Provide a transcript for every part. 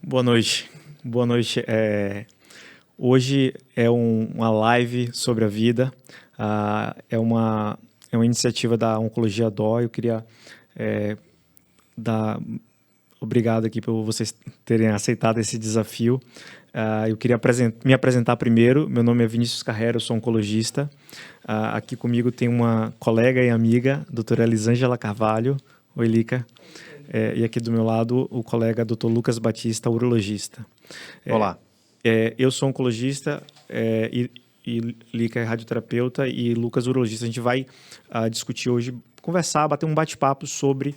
Boa noite. Boa noite. Hoje é uma live sobre a vida. É uma iniciativa da Oncologia Dó. Eu queria dar obrigado aqui por vocês terem aceitado esse desafio. Eu queria me apresentar primeiro. Meu nome é Vinícius Carreiro, eu sou oncologista. Aqui comigo tem uma colega e amiga, doutora Elisângela Carvalho. Oi, Lica. E aqui do meu lado, o colega Dr. Lucas Batista, urologista. Olá. Eu sou oncologista e Lica é radioterapeuta e Lucas urologista. A gente vai discutir hoje, conversar, bater um bate-papo sobre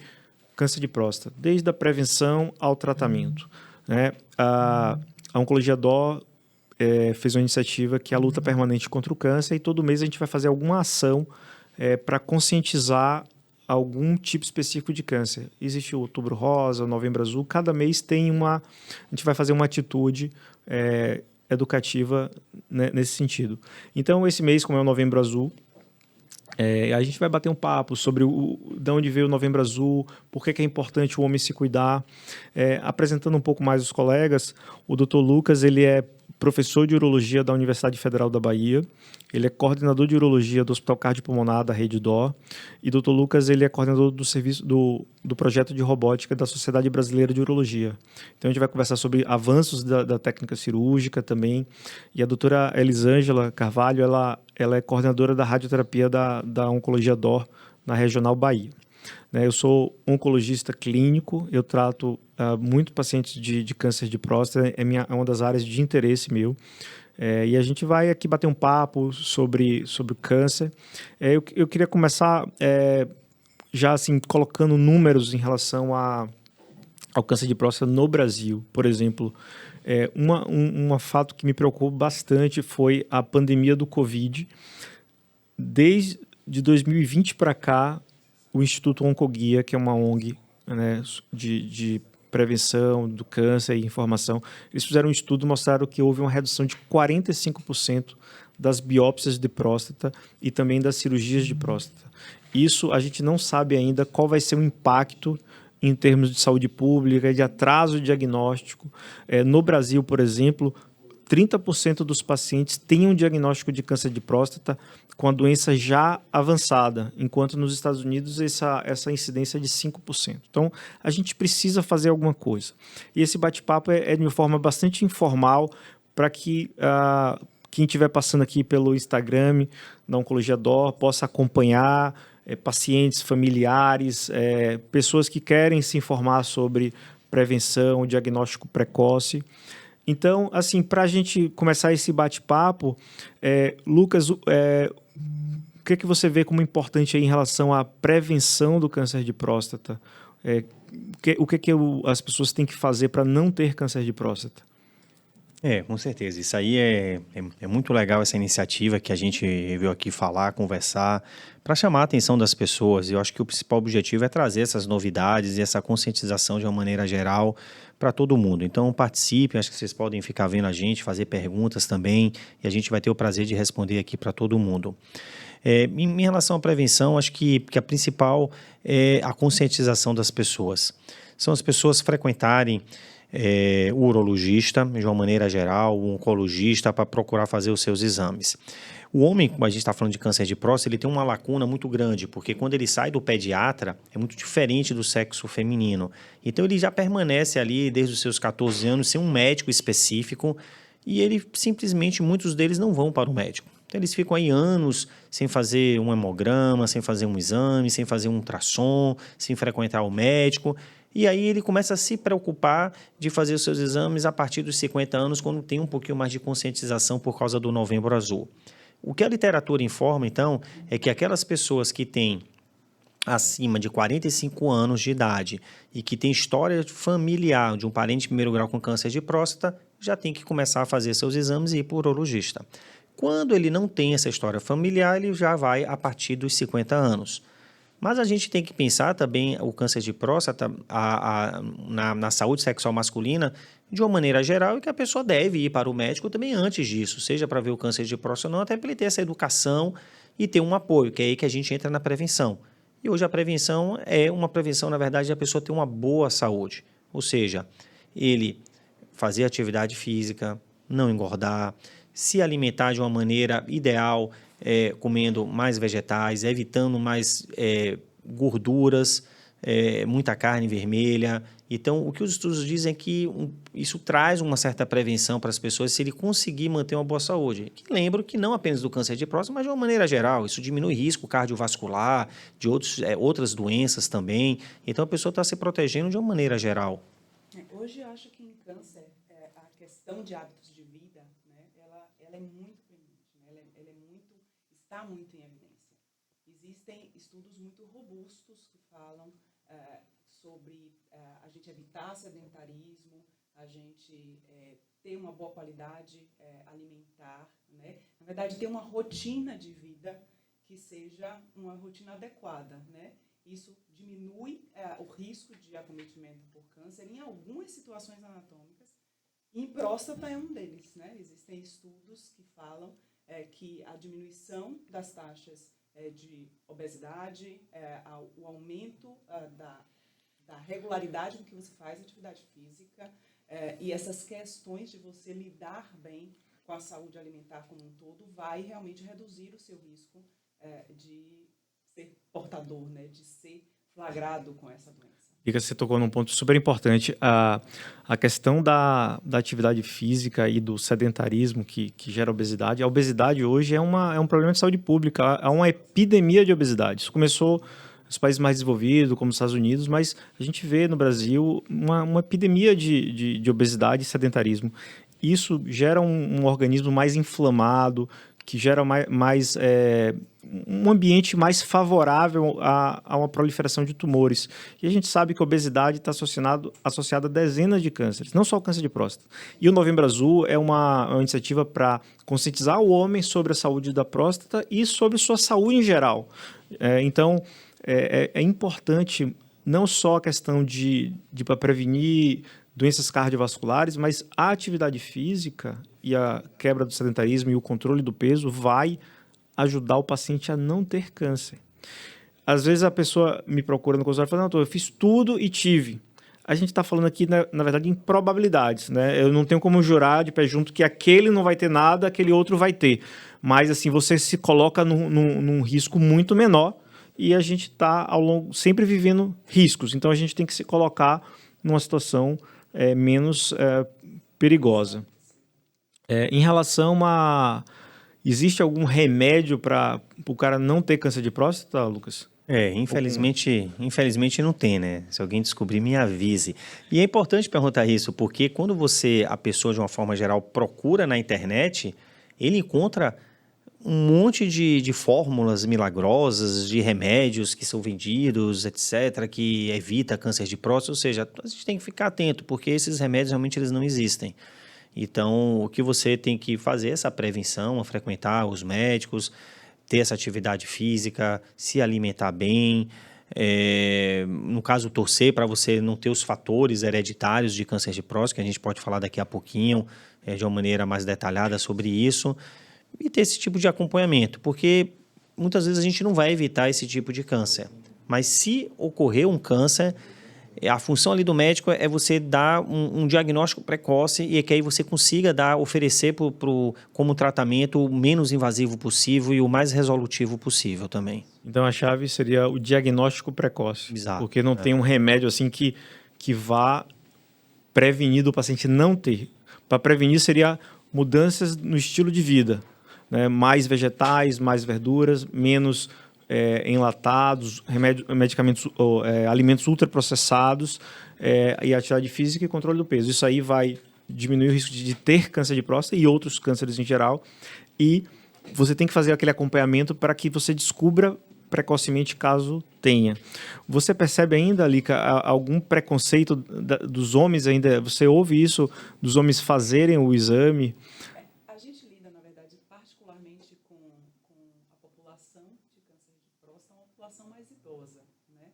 câncer de próstata, desde a prevenção ao tratamento. Né? A Oncologia Dó fez uma iniciativa que é a luta permanente contra o câncer e todo mês a gente vai fazer alguma ação para conscientizar algum tipo específico de câncer. Existe o Outubro Rosa, o Novembro Azul, cada mês a gente vai fazer uma atitude educativa, né, nesse sentido. Então, esse mês, como é o Novembro Azul, a gente vai bater um papo sobre de onde veio o Novembro Azul, por que é importante o homem se cuidar. Apresentando um pouco mais os colegas, o Dr. Lucas, ele é professor de urologia da Universidade Federal da Bahia, ele é coordenador de urologia do Hospital Cardiopulmonar da Rede Dó, e Dr. Lucas, ele é coordenador do serviço do projeto de robótica da Sociedade Brasileira de Urologia. Então a gente vai conversar sobre avanços da técnica cirúrgica também, e a doutora Elisângela Carvalho, ela é coordenadora da radioterapia da Oncologia Dó na Regional Bahia. Eu sou oncologista clínico, eu trato muito pacientes de câncer de próstata, é uma das áreas de interesse meu. E a gente vai aqui bater um papo sobre o câncer. Eu queria começar já assim, colocando números em relação ao câncer de próstata no Brasil. Por exemplo, um fato que me preocupou bastante foi a pandemia do Covid. Desde 2020 para cá, o Instituto Oncoguia, que é uma ONG, né, de prevenção do câncer e informação, eles fizeram um estudo e mostraram que houve uma redução de 45% das biópsias de próstata e também das cirurgias de próstata. Isso a gente não sabe ainda qual vai ser o impacto em termos de saúde pública, de atraso diagnóstico. No Brasil, por exemplo, 30% dos pacientes têm um diagnóstico de câncer de próstata com a doença já avançada, enquanto nos Estados Unidos essa incidência é de 5%. Então, a gente precisa fazer alguma coisa. E esse bate-papo é de uma forma bastante informal para que quem estiver passando aqui pelo Instagram da Oncologia Dó possa acompanhar pacientes, familiares, pessoas que querem se informar sobre prevenção, diagnóstico precoce. Então, assim, para a gente começar esse bate-papo, Lucas, o que você vê como importante aí em relação à prevenção do câncer de próstata? O que as pessoas têm que fazer para não ter câncer de próstata? Com certeza. Isso aí é muito legal, essa iniciativa que a gente veio aqui falar, conversar, para chamar a atenção das pessoas. Eu acho que o principal objetivo é trazer essas novidades e essa conscientização de uma maneira geral para todo mundo. Então participem, acho que vocês podem ficar vendo a gente, fazer perguntas também, e a gente vai ter o prazer de responder aqui para todo mundo. Em relação à prevenção, acho que a principal é a conscientização das pessoas. São as pessoas frequentarem o urologista, de uma maneira geral, o oncologista, para procurar fazer os seus exames. O homem, como a gente está falando de câncer de próstata, ele tem uma lacuna muito grande, porque quando ele sai do pediatra, é muito diferente do sexo feminino. Então, ele já permanece ali desde os seus 14 anos, sem um médico específico, e ele simplesmente, muitos deles não vão para o médico. Então, eles ficam aí anos sem fazer um hemograma, sem fazer um exame, sem fazer um ultrassom, sem frequentar o médico. E aí ele começa a se preocupar de fazer os seus exames a partir dos 50 anos, quando tem um pouquinho mais de conscientização por causa do Novembro Azul. O que a literatura informa, então, é que aquelas pessoas que têm acima de 45 anos de idade e que têm história familiar de um parente de primeiro grau com câncer de próstata, já tem que começar a fazer seus exames e ir para o urologista. Quando ele não tem essa história familiar, ele já vai a partir dos 50 anos. Mas a gente tem que pensar também o câncer de próstata na saúde sexual masculina de uma maneira geral e que a pessoa deve ir para o médico também antes disso, seja para ver o câncer de próstata ou não, até para ele ter essa educação e ter um apoio, que é aí que a gente entra na prevenção. E hoje a prevenção é uma prevenção, na verdade, de a pessoa ter uma boa saúde, ou seja, ele fazer atividade física, não engordar, se alimentar de uma maneira ideal, comendo mais vegetais, evitando mais gorduras, muita carne vermelha. Então, o que os estudos dizem é que isso traz uma certa prevenção para as pessoas se ele conseguir manter uma boa saúde. E lembro que não apenas do câncer de próstata, mas de uma maneira geral. Isso diminui risco cardiovascular, de outras doenças também. Então, a pessoa está se protegendo de uma maneira geral. Hoje, eu acho que em câncer, a questão de hábitos de vida, né, ela é muito premente, né, está muito em evidência. Existem estudos muito robustos que falam sobre a gente evitar sedentarismo, a gente ter uma boa qualidade alimentar, né? Na verdade, ter uma rotina de vida que seja uma rotina adequada, né? Isso diminui o risco de acometimento por câncer em algumas situações anatômicas, e em próstata é um deles, né? Existem estudos que falam que a diminuição das taxas de obesidade, o aumento da regularidade com que você faz atividade física e essas questões de você lidar bem com a saúde alimentar como um todo vai realmente reduzir o seu risco de ser portador, né, de ser flagrado com essa doença. Lica, você tocou num ponto super importante, a questão da atividade física e do sedentarismo que gera obesidade. A obesidade hoje é um problema de saúde pública, há uma epidemia de obesidade. Isso começou nos países mais desenvolvidos, como os Estados Unidos, mas a gente vê no Brasil uma epidemia de obesidade e sedentarismo. Isso gera um organismo mais inflamado, que gera um ambiente mais favorável a uma proliferação de tumores. E a gente sabe que a obesidade está associada a dezenas de cânceres, não só o câncer de próstata. E o Novembro Azul é uma iniciativa para conscientizar o homem sobre a saúde da próstata e sobre sua saúde em geral. Então, é importante não só a questão de para prevenir doenças cardiovasculares, mas a atividade física e a quebra do sedentarismo e o controle do peso vai ajudar o paciente a não ter câncer. Às vezes a pessoa me procura no consultório e fala, não, eu fiz tudo e tive. A gente está falando aqui, na verdade, em probabilidades, né? Eu não tenho como jurar de pé junto que aquele não vai ter nada, aquele outro vai ter. Mas, assim, você se coloca num risco muito menor e a gente está, ao longo, sempre vivendo riscos. Então, a gente tem que se colocar numa situação menos perigosa. Em relação a... Existe algum remédio para o cara não ter câncer de próstata, Lucas? Infelizmente não tem, né? Se alguém descobrir, me avise. E é importante perguntar isso, porque quando a pessoa, de uma forma geral, procura na internet, ele encontra um monte de fórmulas milagrosas, de remédios que são vendidos, etc., que evita câncer de próstata. Ou seja, a gente tem que ficar atento, porque esses remédios realmente eles não existem. Então, o que você tem que fazer é essa prevenção, frequentar os médicos, ter essa atividade física, se alimentar bem, no caso, torcer para você não ter os fatores hereditários de câncer de próstata, que a gente pode falar daqui a pouquinho, de uma maneira mais detalhada sobre isso, e ter esse tipo de acompanhamento, porque muitas vezes a gente não vai evitar esse tipo de câncer, mas se ocorrer um câncer, a função ali do médico é você dar um diagnóstico precoce e que aí você consiga oferecer como tratamento o menos invasivo possível e o mais resolutivo possível também. Então, a chave seria o diagnóstico precoce. Exato. Porque não tem um remédio assim que vá prevenir do paciente não ter. Para prevenir seria mudanças no estilo de vida, né? Mais vegetais, mais verduras, menos enlatados, medicamentos, alimentos ultraprocessados e atividade física e controle do peso. Isso aí vai diminuir o risco de ter câncer de próstata e outros cânceres em geral. E você tem que fazer aquele acompanhamento para que você descubra precocemente caso tenha. Você percebe ainda, Lica, algum preconceito dos homens ainda? Você ouve isso dos homens fazerem o exame? A gente lida, na verdade, particularmente com a população de câncer de próstata, uma população mais idosa, né?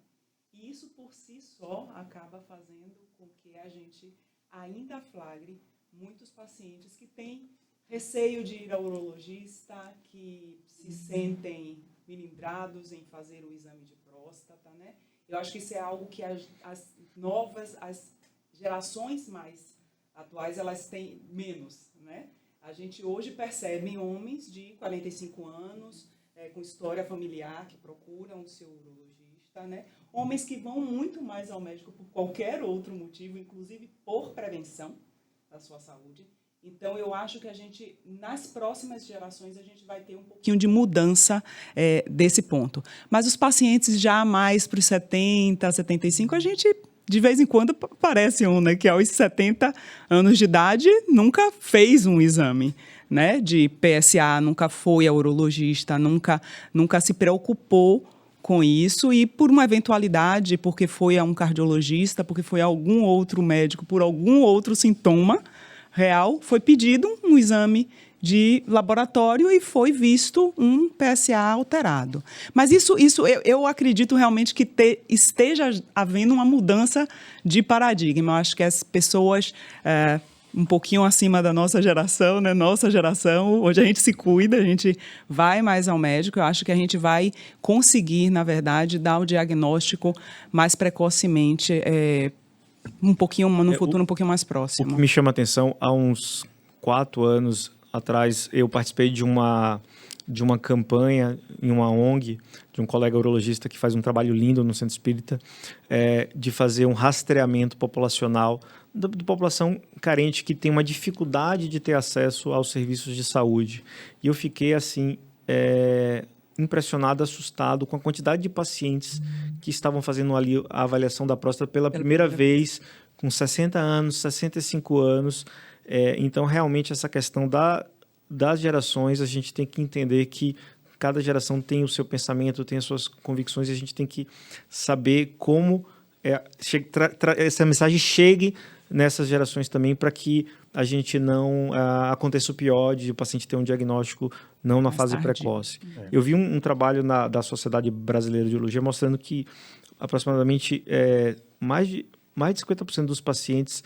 E isso por si só acaba fazendo com que a gente ainda flagre muitos pacientes que têm receio de ir ao urologista, que se sentem melindrados em fazer o exame de próstata, né? Eu acho que isso é algo que as gerações mais atuais, elas têm menos, né? A gente hoje percebe homens de 45 anos, com história familiar, que procuram o seu urologista, né? Homens que vão muito mais ao médico por qualquer outro motivo, inclusive por prevenção da sua saúde. Então, eu acho que nas próximas gerações, a gente vai ter um pouquinho de mudança desse ponto. Mas os pacientes já mais para os 70, 75, a gente, de vez em quando, parece né, que aos 70 anos de idade nunca fez um exame, né, de PSA, nunca foi ao urologista, nunca se preocupou com isso, e por uma eventualidade, porque foi a um cardiologista, porque foi a algum outro médico, por algum outro sintoma real, foi pedido um exame de laboratório e foi visto um PSA alterado. Mas isso eu acredito realmente que esteja havendo uma mudança de paradigma. Eu acho que as pessoas um pouquinho acima da nossa geração, né? Nossa geração, hoje a gente se cuida, a gente vai mais ao médico. Eu acho que a gente vai conseguir, na verdade, dar o diagnóstico mais precocemente, um pouquinho no futuro um pouquinho mais próximo. O que me chama a atenção, há uns 4 anos atrás, eu participei de uma campanha em uma ONG, de um colega urologista que faz um trabalho lindo no Centro Espírita, de fazer um rastreamento populacional da população carente que tem uma dificuldade de ter acesso aos serviços de saúde. E eu fiquei assim impressionado, assustado com a quantidade de pacientes que estavam fazendo ali a avaliação da próstata pela primeira vez, com 60 anos, 65 anos. Então, realmente, essa questão das gerações, a gente tem que entender que cada geração tem o seu pensamento, tem as suas convicções, e a gente tem que saber como essa mensagem chegue nessas gerações também, para que a gente não aconteça o pior de o paciente ter um diagnóstico não na fase precoce. Eu vi um trabalho da Sociedade Brasileira de Urologia mostrando que aproximadamente mais de 50% dos pacientes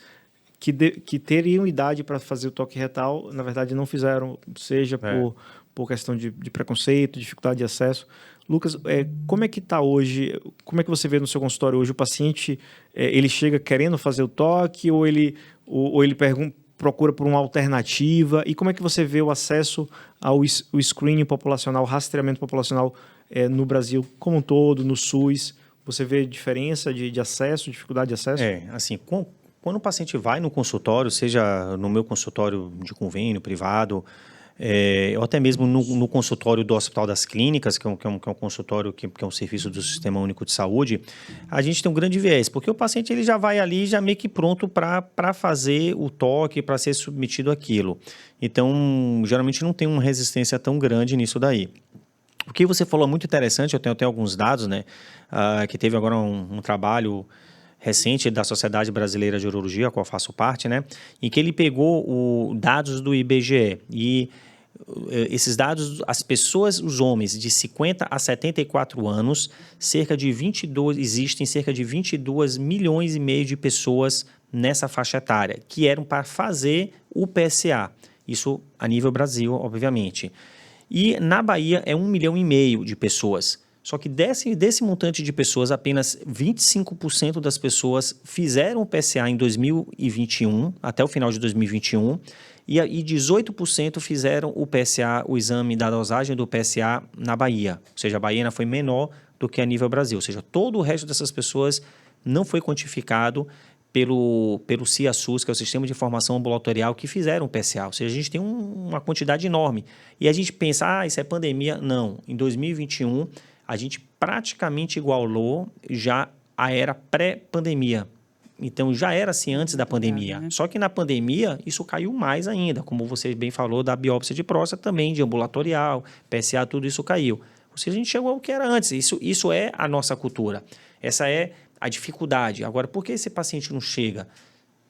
que teriam idade para fazer o toque retal, na verdade não fizeram, seja por questão de preconceito, dificuldade de acesso. Lucas, como é que está hoje, como é que você vê no seu consultório hoje o paciente, ele chega querendo fazer o toque ou ele procura por uma alternativa? E como é que você vê o acesso ao screening populacional, rastreamento populacional no Brasil como um todo, no SUS? Você vê diferença de acesso, dificuldade de acesso? Assim, quando o paciente vai no consultório, seja no meu consultório de convênio privado, ou até mesmo no consultório do Hospital das Clínicas, que é um consultório que é um serviço do Sistema Único de Saúde, a gente tem um grande viés, porque o paciente ele já vai ali já meio que pronto para fazer o toque, para ser submetido àquilo. Então, geralmente não tem uma resistência tão grande nisso daí. O que você falou é muito interessante, eu tenho até alguns dados, né, que teve agora um trabalho recente da Sociedade Brasileira de Urologia, a qual faço parte, né, em que ele pegou dados do IBGE e esses dados, as pessoas, os homens de 50 a 74 anos, existem cerca de 22 milhões e meio de pessoas nessa faixa etária, que eram para fazer o PSA. Isso a nível Brasil, obviamente. E na Bahia é 1,5 milhão de pessoas. Só que desse montante de pessoas, apenas 25% das pessoas fizeram o PSA em 2021, até o final de 2021, e 18% fizeram o PSA, o exame da dosagem do PSA na Bahia. Ou seja, a Bahia foi menor do que a nível Brasil. Ou seja, todo o resto dessas pessoas não foi quantificado pelo CIASUS, que é o Sistema de Informação Ambulatorial, que fizeram o PSA. Ou seja, a gente tem uma quantidade enorme. E a gente pensa, isso é pandemia. Não. Em 2021, a gente praticamente igualou já a era pré-pandemia. Então, já era assim antes da pandemia. Né? Só que na pandemia, isso caiu mais ainda. Como você bem falou, da biópsia de próstata também, de ambulatorial, PSA, tudo isso caiu. Ou seja, a gente chegou ao que era antes. Isso é a nossa cultura. Essa é a dificuldade. Agora, por que esse paciente não chega?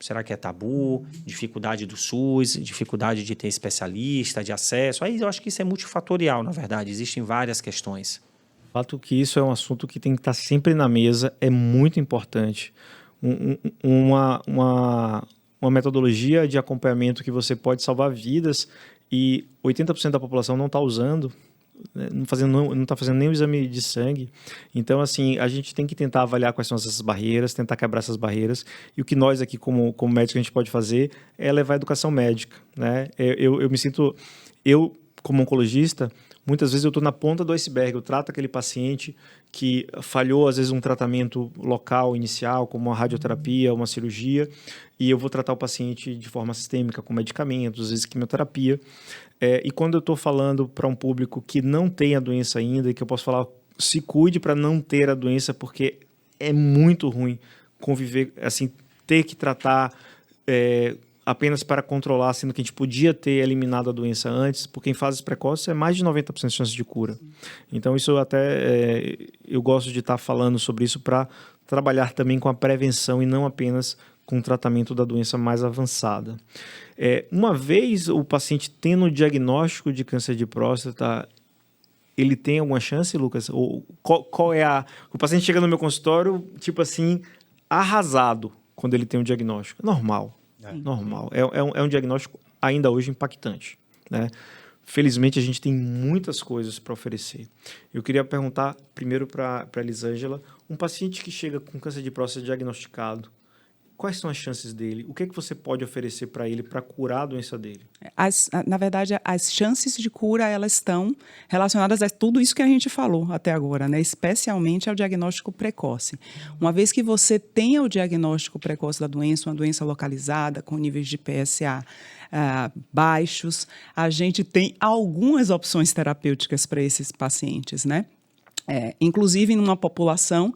Será que é tabu? Dificuldade do SUS? Dificuldade de ter especialista, de acesso? Aí eu acho que isso é multifatorial, na verdade. Existem várias questões. O fato que isso é um assunto que tem que estar sempre na mesa é muito importante. Uma metodologia de acompanhamento que você pode salvar vidas e 80% da população não está usando, né, não está fazendo nenhum exame de sangue. Então, assim, a gente tem que tentar avaliar quais são essas barreiras, tentar quebrar essas barreiras. E o que nós aqui, como médicos, a gente pode fazer é levar a educação médica, né? Eu me sinto... como oncologista, muitas vezes eu estou na ponta do iceberg. Eu trato aquele paciente que falhou, às vezes, um tratamento local inicial, como uma radioterapia, uma cirurgia, e eu vou tratar o paciente de forma sistêmica, com medicamentos, às vezes quimioterapia. E quando eu estou falando para um público que não tem a doença ainda, e que eu posso falar, se cuide para não ter a doença, porque é muito ruim conviver, assim, ter que tratar... apenas para controlar, sendo que a gente podia ter eliminado a doença antes, porque em fases precoces é mais de 90% de chance de cura. Então, isso até eu gosto de estar falando sobre isso para trabalhar também com a prevenção e não apenas com o tratamento da doença mais avançada. Uma vez o paciente tendo o diagnóstico de câncer de próstata, ele tem alguma chance, Lucas? Ou qual é o paciente chega no meu consultório, tipo assim, arrasado quando ele tem um diagnóstico. Normal. Normal. É um diagnóstico ainda hoje impactante, né? Felizmente, a gente tem muitas coisas para oferecer. Eu queria perguntar primeiro para a Elisângela, um paciente que chega com câncer de próstata diagnosticado, quais são as chances dele? O que é que você pode oferecer para ele para curar a doença dele? Na verdade, as chances de cura, elas estão relacionadas a tudo isso que a gente falou até agora, né? Especialmente ao diagnóstico precoce. Uma vez que você tenha o diagnóstico precoce da doença, uma doença localizada, com níveis de PSA baixos, a gente tem algumas opções terapêuticas para esses pacientes, né? Inclusive, numa população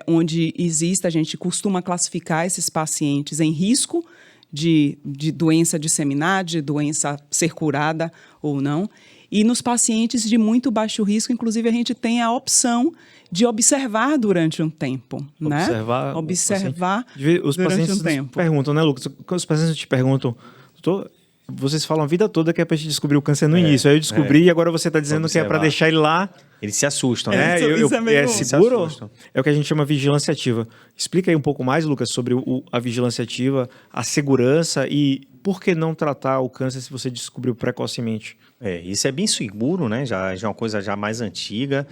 onde a gente costuma classificar esses pacientes em risco de doença disseminar, de doença ser curada ou não. E nos pacientes de muito baixo risco, inclusive, a gente tem a opção de observar durante um tempo. Observar os durante pacientes um tempo. Perguntam, né, Lucas? Os pacientes te perguntam, doutor, vocês falam a vida toda que é para a gente descobrir o câncer no início. Aí eu descobri e agora você está dizendo que é para deixar ele lá. Eles se assustam, né? Isso é meio seguro? É o que a gente chama de vigilância ativa. Explica aí um pouco mais, Lucas, sobre a vigilância ativa, a segurança e por que não tratar o câncer se você descobriu precocemente? Isso é bem seguro, né? Já é uma coisa já mais antiga.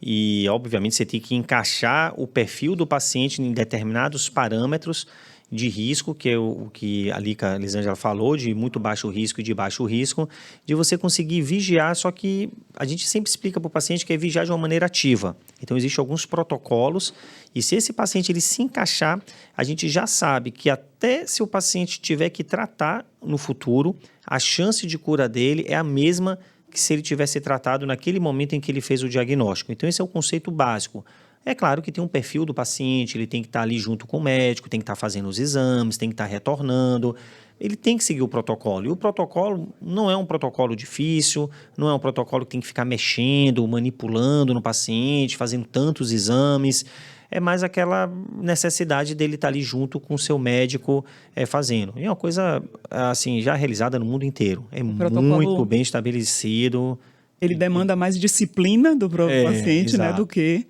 E, obviamente, você tem que encaixar o perfil do paciente em determinados parâmetros de risco, que é o que a Elisângela falou, de muito baixo risco e de baixo risco, de você conseguir vigiar, só que a gente sempre explica para o paciente que é vigiar de uma maneira ativa. Então, existem alguns protocolos, e se esse paciente ele se encaixar, a gente já sabe que até se o paciente tiver que tratar no futuro, a chance de cura dele é a mesma que se ele tivesse tratado naquele momento em que ele fez o diagnóstico. Então, esse é o conceito básico. É claro que tem um perfil do paciente, ele tem que estar ali junto com o médico, tem que estar fazendo os exames, tem que estar retornando, ele tem que seguir o protocolo. E o protocolo não é um protocolo difícil, não é um protocolo que tem que ficar mexendo, manipulando no paciente, fazendo tantos exames. É mais aquela necessidade dele estar ali junto com o seu médico fazendo. E é uma coisa assim, já realizada no mundo inteiro. É muito bem estabelecido. Ele demanda mais disciplina do próprio paciente, né, do que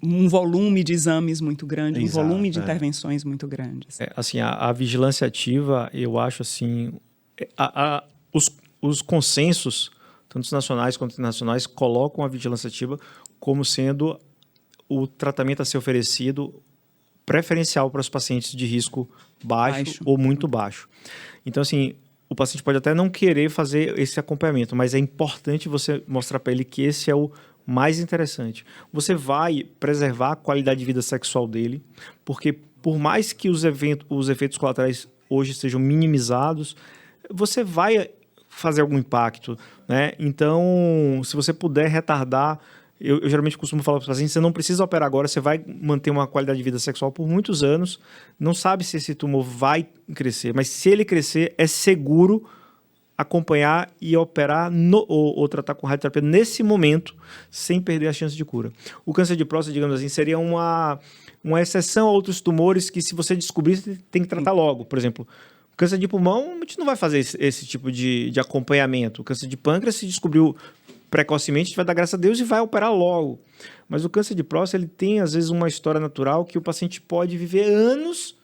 um volume de exames muito grande, um volume de intervenções muito grandes. Assim, a vigilância ativa, eu acho assim, os consensos, tanto nacionais quanto internacionais, colocam a vigilância ativa como sendo o tratamento a ser oferecido preferencial para os pacientes de risco baixo ou muito baixo. Então, assim, o paciente pode até não querer fazer esse acompanhamento, mas é importante você mostrar para ele que esse é o mais interessante. Você vai preservar a qualidade de vida sexual dele, porque por mais que os efeitos colaterais hoje sejam minimizados, você vai fazer algum impacto, né? Então, se você puder retardar, eu geralmente costumo falar para os pacientes, você não precisa operar agora, você vai manter uma qualidade de vida sexual por muitos anos, não sabe se esse tumor vai crescer, mas se ele crescer, é seguro acompanhar e operar ou tratar com radioterapia nesse momento, sem perder a chance de cura. O câncer de próstata, digamos assim, seria uma exceção a outros tumores que, se você descobrir, você tem que tratar logo. Por exemplo, o câncer de pulmão, a gente não vai fazer esse tipo de acompanhamento. O câncer de pâncreas, se descobriu precocemente, a gente vai dar graças a Deus e vai operar logo. Mas o câncer de próstata, ele tem, às vezes, uma história natural que o paciente pode viver anos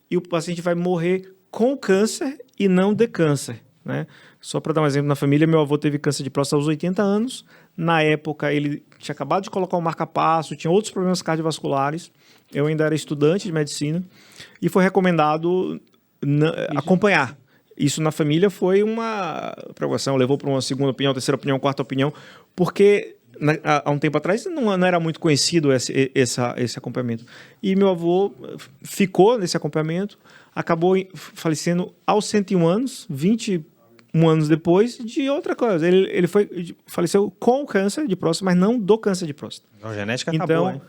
e o paciente vai morrer com câncer e não de câncer. né? Só para dar um exemplo, na família, meu avô teve câncer de próstata aos 80 anos. Na época, ele tinha acabado de colocar o marca-passo, tinha outros problemas cardiovasculares. Eu ainda era estudante de medicina e foi recomendado acompanhar. Isso na família foi uma preocupação, levou para uma segunda opinião, terceira opinião, quarta opinião, porque há um tempo atrás não era muito conhecido esse acompanhamento. E meu avô ficou nesse acompanhamento, acabou falecendo aos 101 anos, 21 anos depois, de outra coisa. Ele faleceu com câncer de próstata, mas não do câncer de próstata. A genética acabou, hein?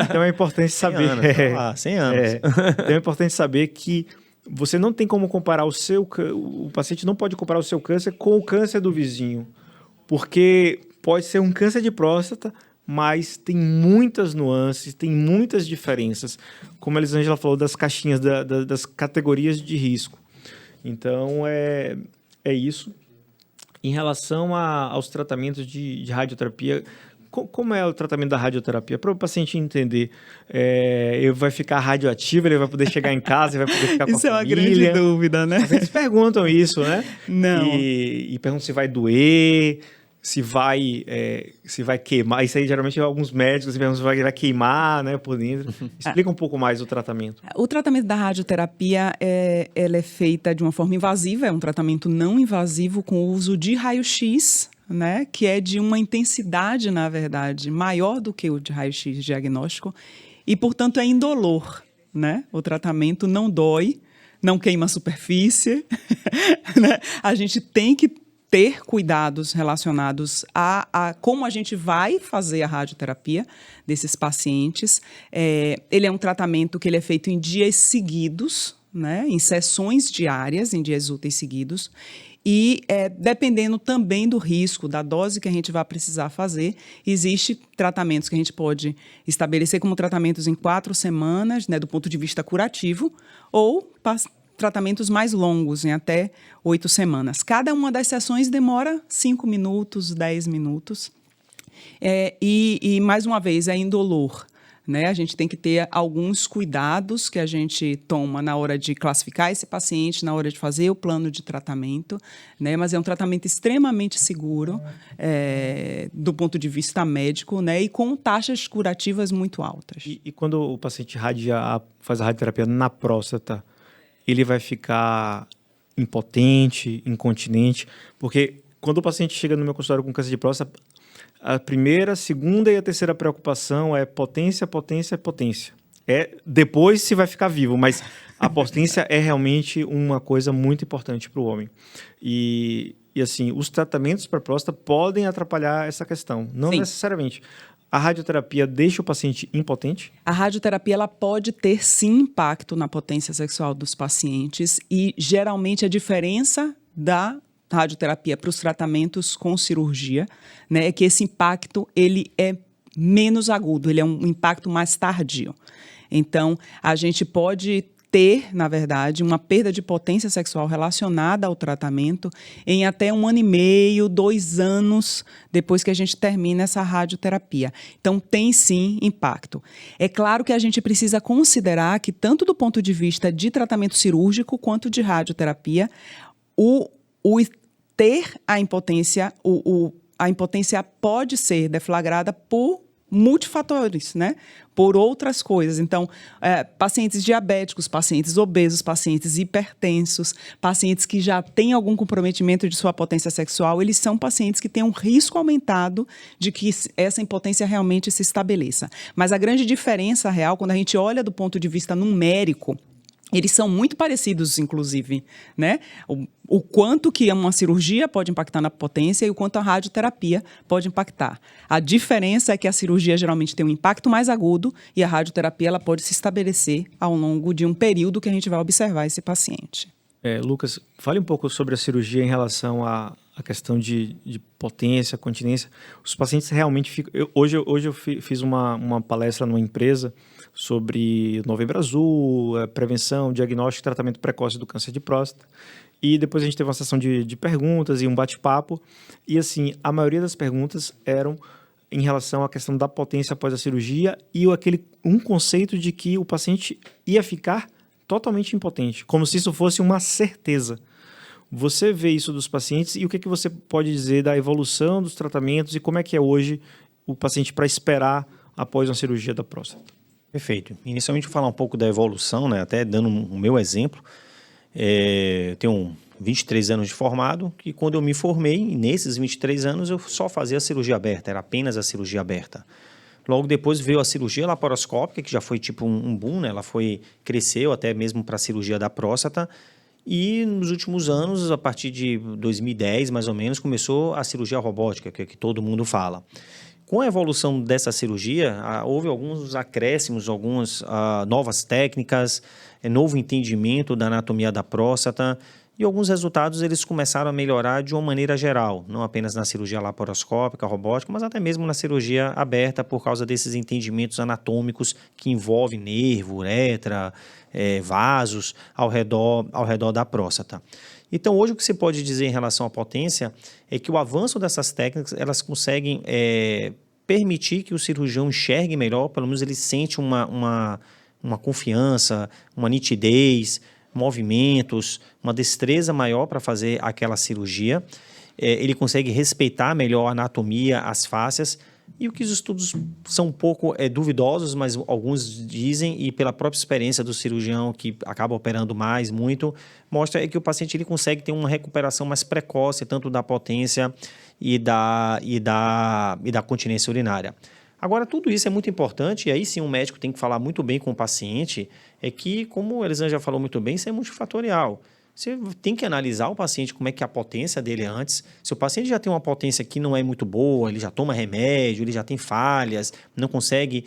Então é importante saber. 100 anos. Então é importante saber que você não tem como comparar o paciente não pode comparar o seu câncer com o câncer do vizinho, porque pode ser um câncer de próstata, mas tem muitas nuances, tem muitas diferenças, como a Elisângela falou das caixinhas, das categorias de risco. Então é isso. Em relação aos tratamentos de radioterapia, como é o tratamento da radioterapia? Para o paciente entender, ele vai ficar radioativo, ele vai poder chegar em casa, ele vai poder ficar com a família. Isso é uma grande dúvida, né? Eles perguntam isso, né? Não. E perguntam se vai doer, se vai queimar. Isso aí, geralmente, alguns médicos perguntam se vai queimar, né, por dentro. Explica um pouco mais o tratamento. O tratamento da radioterapia, ela é feita de uma forma invasiva, é um tratamento não invasivo com o uso de raio-x, né, que é de uma intensidade, na verdade, maior do que o de raio-x diagnóstico e, portanto, é indolor, né? O tratamento não dói, não queima a superfície, né? A gente tem que ter cuidados relacionados a como a gente vai fazer a radioterapia desses pacientes. Ele é um tratamento que ele é feito em dias seguidos, né, em sessões diárias, em dias úteis seguidos. E, dependendo também do risco, da dose que a gente vai precisar fazer, existem tratamentos que a gente pode estabelecer como tratamentos em 4 semanas, né, do ponto de vista curativo, ou tratamentos mais longos, em até 8 semanas. Cada uma das sessões demora 5 minutos, 10 minutos. E, mais uma vez, é indolor. Né? A gente tem que ter alguns cuidados que a gente toma na hora de classificar esse paciente, na hora de fazer o plano de tratamento, né? Mas é um tratamento extremamente seguro do ponto de vista médico, né? E com taxas curativas muito altas. E quando o paciente faz a radioterapia na próstata, ele vai ficar impotente, incontinente? Porque quando o paciente chega no meu consultório com câncer de próstata, a primeira, a segunda e a terceira preocupação é potência, potência, potência. Depois se vai ficar vivo, mas a potência é realmente uma coisa muito importante para o homem. E assim, os tratamentos para próstata podem atrapalhar essa questão. Não Sim. necessariamente. A radioterapia deixa o paciente impotente? A radioterapia ela pode ter, sim, impacto na potência sexual dos pacientes e, geralmente, a diferença da radioterapia para os tratamentos com cirurgia, né, é que esse impacto ele é menos agudo, ele é um impacto mais tardio. Então, a gente pode ter, na verdade, uma perda de potência sexual relacionada ao tratamento em até 1 ano e meio, 2 anos depois que a gente termina essa radioterapia. Então, tem sim impacto. É claro que a gente precisa considerar que, tanto do ponto de vista de tratamento cirúrgico quanto de radioterapia, ter a impotência, a impotência pode ser deflagrada por multifatores, né? Por outras coisas. Então, pacientes diabéticos, pacientes obesos, pacientes hipertensos, pacientes que já têm algum comprometimento de sua potência sexual, eles são pacientes que têm um risco aumentado de que essa impotência realmente se estabeleça. Mas a grande diferença real, quando a gente olha do ponto de vista numérico, eles são muito parecidos, inclusive, né? O quanto que uma cirurgia pode impactar na potência e o quanto a radioterapia pode impactar. A diferença é que a cirurgia geralmente tem um impacto mais agudo e a radioterapia ela pode se estabelecer ao longo de um período que a gente vai observar esse paciente. Lucas, fale um pouco sobre a cirurgia em relação à questão de potência, continência. Os pacientes realmente ficam... Hoje eu fiz uma palestra numa empresa sobre Novembro Azul, prevenção, diagnóstico e tratamento precoce do câncer de próstata. E depois a gente teve uma sessão de perguntas e um bate-papo. E assim, a maioria das perguntas eram em relação à questão da potência após a cirurgia e um conceito de que o paciente ia ficar totalmente impotente, como se isso fosse uma certeza. Você vê isso dos pacientes e o que você pode dizer da evolução dos tratamentos e como é que é hoje o paciente para esperar após uma cirurgia da próstata? Perfeito. Inicialmente, vou falar um pouco da evolução, né? Até dando o meu exemplo. Tenho 23 anos de formado, que quando eu me formei, nesses 23 anos, eu só fazia a cirurgia aberta, era apenas a cirurgia aberta. Logo depois veio a cirurgia laparoscópica, que já foi tipo um boom, né? Ela cresceu até mesmo para a cirurgia da próstata. E nos últimos anos, a partir de 2010, mais ou menos, começou a cirurgia robótica, que todo mundo fala. Com a evolução dessa cirurgia, houve alguns acréscimos, algumas novas técnicas, novo entendimento da anatomia da próstata e alguns resultados eles começaram a melhorar de uma maneira geral, não apenas na cirurgia laparoscópica, robótica, mas até mesmo na cirurgia aberta por causa desses entendimentos anatômicos que envolvem nervo, uretra, vasos ao redor da próstata. Então, hoje o que se pode dizer em relação à potência é que o avanço dessas técnicas, elas conseguem permitir que o cirurgião enxergue melhor, pelo menos ele sente uma confiança, uma nitidez, movimentos, uma destreza maior para fazer aquela cirurgia. Ele consegue respeitar melhor a anatomia, as fáscias. E o que os estudos são um pouco duvidosos, mas alguns dizem, e pela própria experiência do cirurgião que acaba operando muito, mostra que o paciente ele consegue ter uma recuperação mais precoce, tanto da potência e da continência urinária. Agora, tudo isso é muito importante, e aí sim o médico tem que falar muito bem com o paciente, é que, como o Elisângela já falou muito bem, isso é multifatorial. Você tem que analisar o paciente, como é que é a potência dele antes. Se o paciente já tem uma potência que não é muito boa, ele já toma remédio, ele já tem falhas, não consegue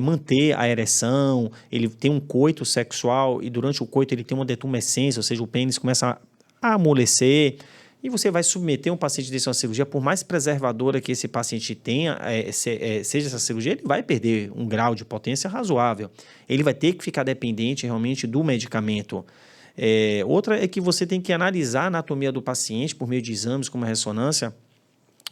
manter a ereção, ele tem um coito sexual e durante o coito ele tem uma detumescência, ou seja, o pênis começa a amolecer, e você vai submeter um paciente desse a uma cirurgia, por mais preservadora que esse paciente tenha, seja essa cirurgia, ele vai perder um grau de potência razoável. Ele vai ter que ficar dependente realmente do medicamento. Outra é que você tem que analisar a anatomia do paciente por meio de exames como a ressonância,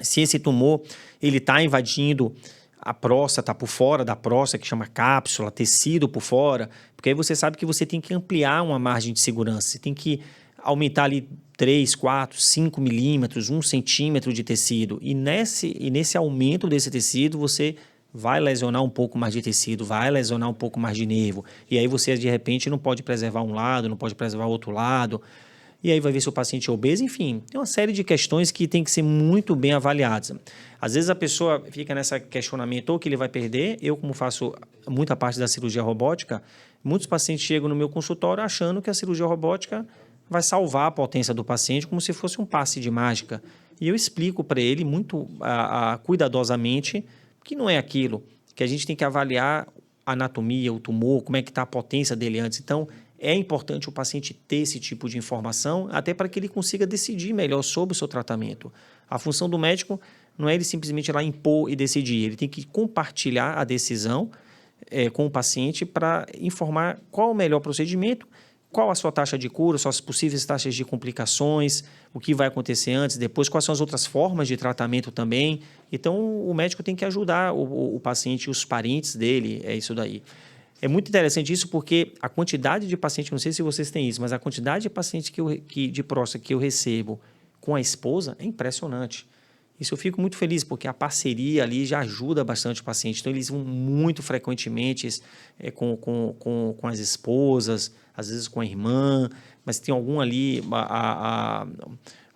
se esse tumor ele está invadindo a próstata por fora da próstata, que chama cápsula, tecido por fora, porque aí você sabe que você tem que ampliar uma margem de segurança, você tem que aumentar ali 3, 4, 5 milímetros, 1 centímetro de tecido, e nesse aumento desse tecido você vai lesionar um pouco mais de tecido, vai lesionar um pouco mais de nervo. E aí você, de repente, não pode preservar um lado, não pode preservar o outro lado. E aí vai ver se o paciente é obeso. Enfim, tem uma série de questões que tem que ser muito bem avaliadas. Às vezes a pessoa fica nesse questionamento ou que ele vai perder. Eu, como faço muita parte da cirurgia robótica, muitos pacientes chegam no meu consultório achando que a cirurgia robótica vai salvar a potência do paciente como se fosse um passe de mágica. E eu explico para ele muito cuidadosamente que não é aquilo, que a gente tem que avaliar a anatomia, o tumor, como é que está a potência dele antes. Então, é importante o paciente ter esse tipo de informação, até para que ele consiga decidir melhor sobre o seu tratamento. A função do médico não é ele simplesmente ir lá impor e decidir, ele tem que compartilhar a decisão com o paciente para informar qual o melhor procedimento, qual a sua taxa de cura, suas possíveis taxas de complicações, o que vai acontecer antes, depois, quais são as outras formas de tratamento também. Então, o médico tem que ajudar o paciente e os parentes dele, é isso daí. É muito interessante isso porque a quantidade de pacientes, não sei se vocês têm isso, mas a quantidade de pacientes de próstata que eu recebo com a esposa é impressionante. Isso eu fico muito feliz, porque a parceria ali já ajuda bastante o paciente. Então, eles vão muito frequentemente com as esposas, às vezes com a irmã, mas tem algum ali,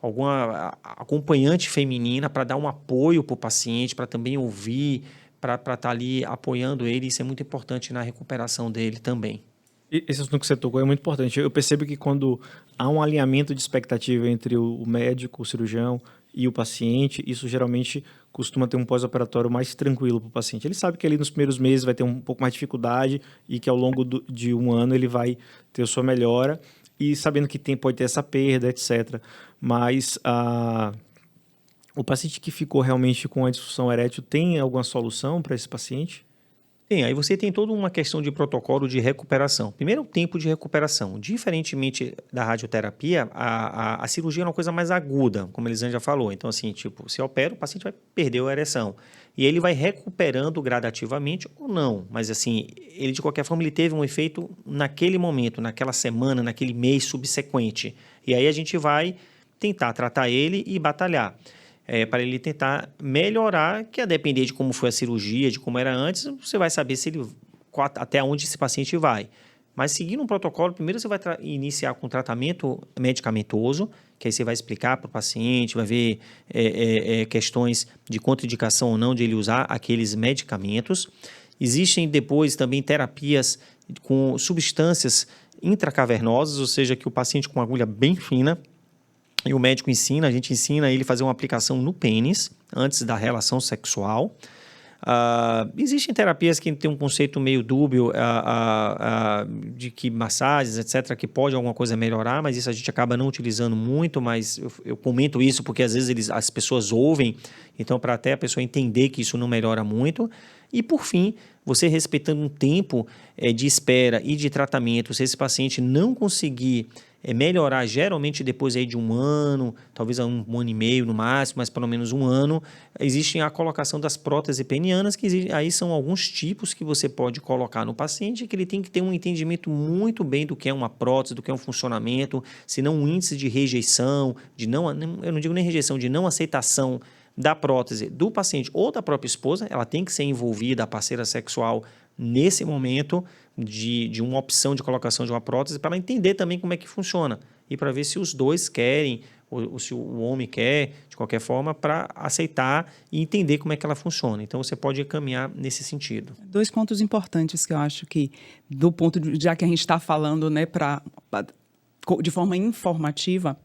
alguma acompanhante feminina para dar um apoio para o paciente, para também ouvir, para estar ali apoiando ele. Isso é muito importante na recuperação dele também. Esse assunto que você tocou é muito importante. Eu percebo que quando há um alinhamento de expectativa entre o médico, o cirurgião e o paciente, isso geralmente costuma ter um pós-operatório mais tranquilo para o paciente. Ele sabe que ali nos primeiros meses vai ter um pouco mais de dificuldade e que ao longo de um ano ele vai ter a sua melhora e sabendo que pode ter essa perda, etc. Mas o paciente que ficou realmente com a disfunção erétil tem alguma solução para esse paciente? Tem, aí você tem toda uma questão de protocolo de recuperação. Primeiro, o tempo de recuperação. Diferentemente da radioterapia, a cirurgia é uma coisa mais aguda, como a Elisângela já falou. Então, assim, se opera, o paciente vai perder a ereção. E ele vai recuperando gradativamente ou não. Mas, assim, ele, de qualquer forma, ele teve um efeito naquele momento, naquela semana, naquele mês subsequente. E aí a gente vai tentar tratar ele e batalhar. Para ele tentar melhorar, que a depender de como foi a cirurgia, de como era antes, você vai saber se ele, até onde esse paciente vai. Mas seguindo um protocolo, primeiro você vai iniciar com tratamento medicamentoso, que aí você vai explicar para o paciente, vai ver questões de contraindicação ou não de ele usar aqueles medicamentos. Existem depois também terapias com substâncias intracavernosas, ou seja, que o paciente com agulha bem fina, e o médico a gente ensina ele a fazer uma aplicação no pênis antes da relação sexual. Existem terapias que têm um conceito meio dúbio de que massagens, etc., que pode alguma coisa melhorar, mas isso a gente acaba não utilizando muito, mas eu comento isso porque às vezes as pessoas ouvem, então para até a pessoa entender que isso não melhora muito. E por fim, você respeitando um tempo de espera e de tratamento, se esse paciente não conseguir melhorar, geralmente depois aí de um ano, talvez um ano e meio no máximo, mas pelo menos um ano, existe a colocação das próteses penianas, que aí são alguns tipos que você pode colocar no paciente, que ele tem que ter um entendimento muito bem do que é uma prótese, do que é um funcionamento, senão um índice de rejeição, eu não digo nem rejeição, de não aceitação da prótese do paciente ou da própria esposa, ela tem que ser envolvida, a parceira sexual, nesse momento de uma opção de colocação de uma prótese, para ela entender também como é que funciona e para ver se os dois querem ou se o homem quer, de qualquer forma, para aceitar e entender como é que ela funciona. Então, você pode caminhar nesse sentido. 2 pontos importantes que eu acho que, já que a gente está falando, né, de forma informativa,